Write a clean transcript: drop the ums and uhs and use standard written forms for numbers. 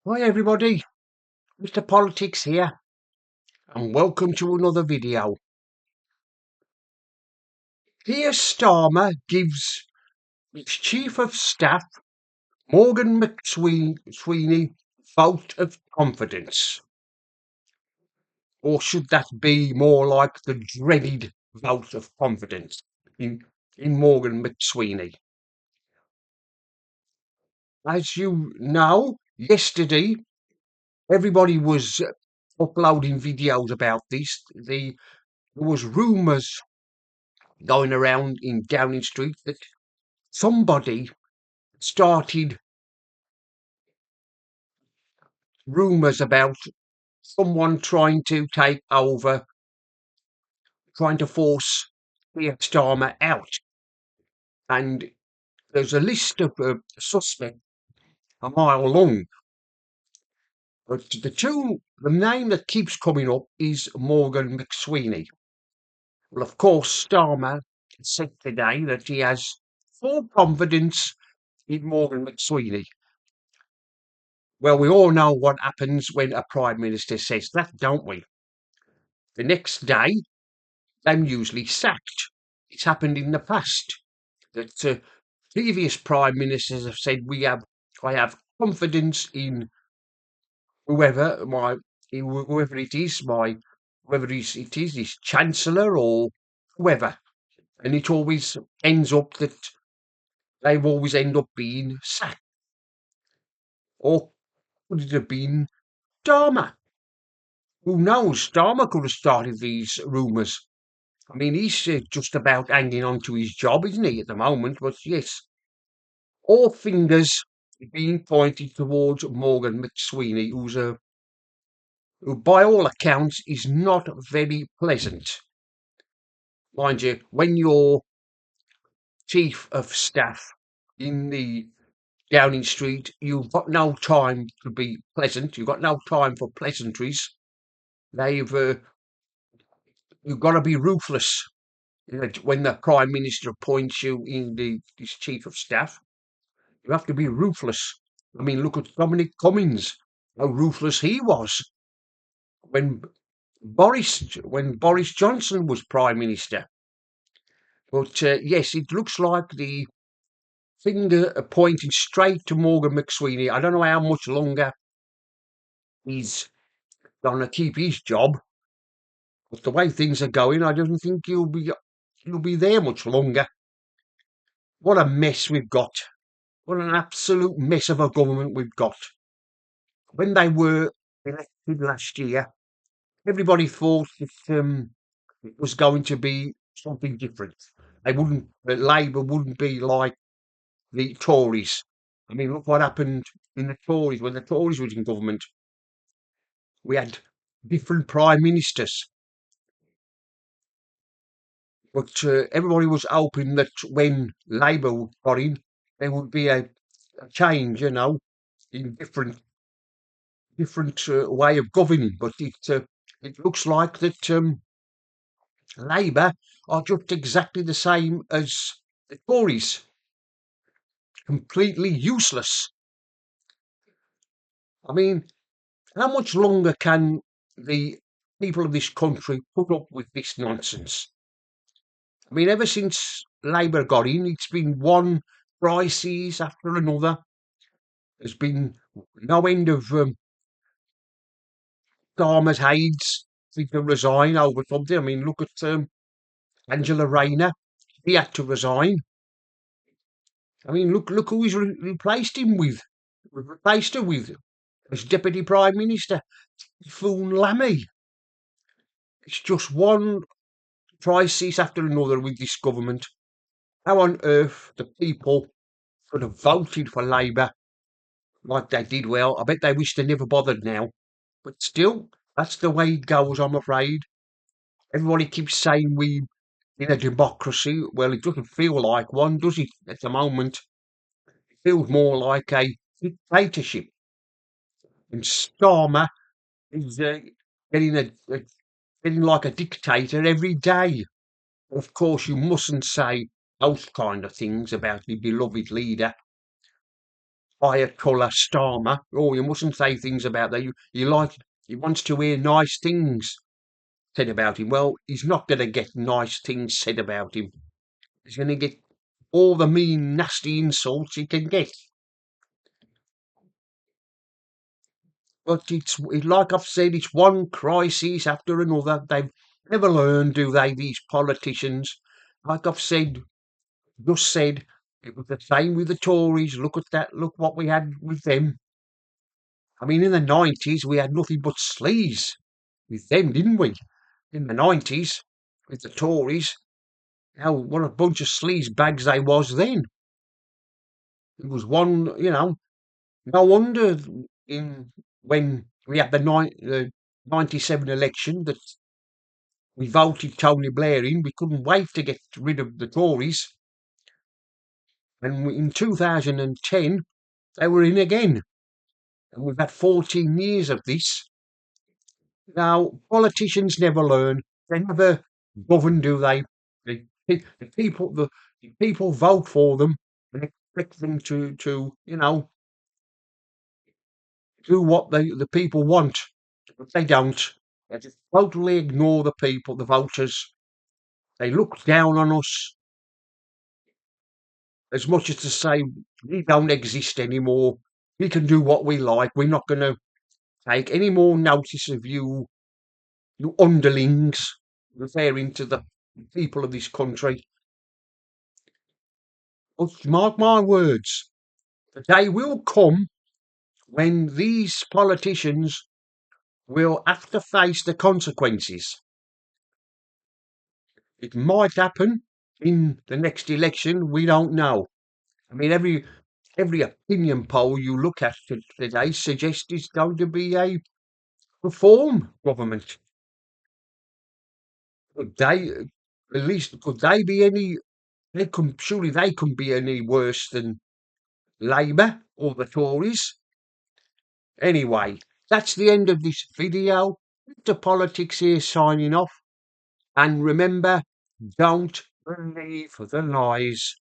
Hi everybody, Mr. Politics here, and welcome to another video. Here Starmer gives his Chief of Staff, Morgan McSweeney, vote of confidence. Or should that be more like the dreaded vote of confidence in Morgan McSweeney? As you know, yesterday everybody was uploading videos about this. There was rumours going around in Downing Street that somebody started rumours about someone trying to take over, trying to force Keir Starmer out. And there's a list of suspects a mile long. But the name that keeps coming up is Morgan McSweeney. Well, of course, Starmer said today that he has full confidence in Morgan McSweeney. Well, we all know what happens when a Prime Minister says that, don't we? The next day, they're usually sacked. It's happened in the past that previous Prime Ministers have said, I have confidence in whoever, whoever it is, it is, this Chancellor or whoever. And it always ends up that they've always end up being sacked. Or could it have been Starmer? Who knows? Starmer could have started these rumours. I mean, he's just about hanging on to his job, isn't he, at the moment? But yes, all fingers being pointed towards Morgan McSweeney, who, by all accounts, is not very pleasant. Mind you, when you're chief of staff in the Downing Street, you've got no time to be pleasant. You've got no time for pleasantries. They've you've got to be ruthless. When the Prime Minister appoints you in this chief of staff, you have to be ruthless. I mean, look at Dominic Cummings, how ruthless he was when Boris Johnson was Prime Minister. But yes, it looks like the finger pointing straight to Morgan McSweeney. I don't know how much longer he's going to keep his job, but the way things are going, I don't think he'll be there much longer. What a mess we've got! What an absolute mess of a government we've got. When they were elected last year, everybody thought that it was going to be something different. Labour wouldn't be like the Tories. I mean, look what happened in the Tories when the Tories was in government. We had different prime ministers, but everybody was hoping that when Labour got in, there would be a change, in different way of governing. But it looks like that Labour are just exactly the same as the Tories, completely useless. I mean, how much longer can the people of this country put up with this nonsense? I mean, ever since Labour got in, it's been one crisis after another. There's been no end of Starmer's aides to resign over something. I mean, look at Angela Rayner. He had to resign. I mean, look who he's replaced him with. Replaced her with as Deputy Prime Minister, Foon Lammy. It's just one crisis after another with this government. How on earth the people could have voted for Labour like they did? Well, I bet they wish they never bothered now. But still, that's the way it goes, I'm afraid. Everybody keeps saying we in a democracy. Well, it doesn't feel like one, does it, at the moment? It feels more like a dictatorship. And Starmer is getting getting like a dictator every day. Of course, you mustn't say those kind of things about the beloved leader. Ayatollah Starmer. Oh, you mustn't say things about that. You like he wants to hear nice things said about him. Well, he's not going to get nice things said about him. He's going to get all the mean, nasty insults he can get. But like I've said, it's one crisis after another. They've never learned, do they? These politicians, like I've said, just said, it was the same with the Tories. Look at that. Look what we had with them. I mean, in the 90s, we had nothing but sleaze with them, didn't we? In the 90s, with the Tories, how what a bunch of sleaze bags they was then. It was one, no wonder in when we had the 97 election that we voted Tony Blair in. We couldn't wait to get rid of the Tories. And in 2010, they were in again. And we've had 14 years of this. Now, politicians never learn. They never govern, do they? The people vote for them and expect them to do what the people want. But they don't. They just totally ignore the people, the voters. They look down on us as much as to say, we don't exist anymore. We can do what we like. We're not going to take any more notice of you underlings, referring to the people of this country. But mark my words, the day will come when these politicians will have to face the consequences. It might happen in the next election. We don't know. I mean, every opinion poll you look at today suggests it's going to be a reform government. Could they, at least, could they be any? Surely they couldn't be any worse than Labour or the Tories. Anyway, that's the end of this video. The politics here signing off. And remember, don't believe the lies.